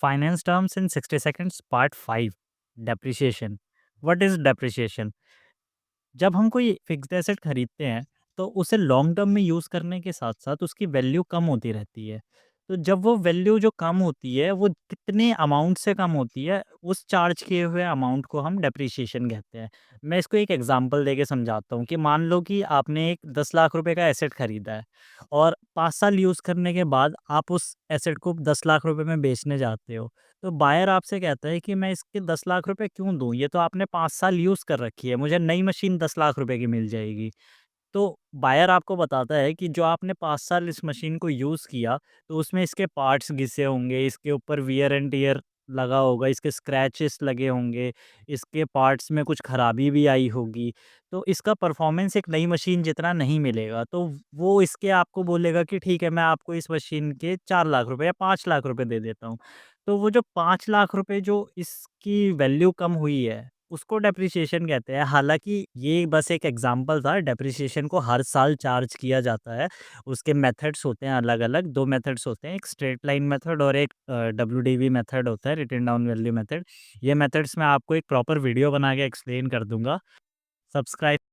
Finance terms in 60 seconds, part 5. Depreciation. What is depreciation? जब हम कोई फिक्स्ड एसेट खरीदते हैं तो उसे लॉन्ग टर्म में यूज़ करने के साथ साथ उसकी वैल्यू कम होती रहती है। तो जब वो वैल्यू जो कम होती है वो कितने अमाउंट से कम होती है, उस चार्ज किए हुए अमाउंट को हम डेप्रिसिएशन कहते हैं। मैं इसको एक एग्जांपल देके समझाता हूँ कि मान लो कि आपने एक 10 लाख रुपए का एसेट खरीदा है और 5 साल यूज़ करने के बाद आप उस एसेट को 10 लाख रुपए में बेचने जाते हो। तो बायर आपसे कहता है कि मैं इसके 10 लाख रुपए क्यों दूँ? ये तो आपने 5 साल यूज़ कर रखी है, मुझे नई मशीन 10 लाख रुपए की मिल जाएगी। तो बायर आपको बताता है कि जो आपने 5 साल इस मशीन को यूज़ किया, तो उसमें इसके पार्ट्स घिसे होंगे, इसके ऊपर वियर एंड टियर लगा होगा, इसके स्क्रैचेस लगे होंगे, इसके पार्ट्स में कुछ खराबी भी आई होगी। तो इसका परफ़ॉर्मेंस एक नई मशीन जितना नहीं मिलेगा। तो वो इसके आपको बोलेगा कि ठीक है, मैं आपको इस मशीन के 4 लाख रुपए या 5 लाख रुपए दे देता हूँ। तो वो जो 5 लाख रुपए जो इसकी वैल्यू कम हुई है, उसको डेप्रिसिएशन कहते हैं। हालाँकि ये बस एक एग्ज़ाम्पल था, डेप्रिसिएशन को हर साल चार्ज किया जाता है। उसके मेथड्स होते हैं अलग-अलग, 2 मेथड्स होते हैं, एक स्ट्रेट लाइन मेथड और एक डब्ल्यूडीवी मेथड होता है, रिटन डाउन वैल्यू मेथड। ये मेथड्स मैं आपको एक प्रॉपर वीडियो बना के एक्सप्लेन कर दूँगा। सब्सक्राइब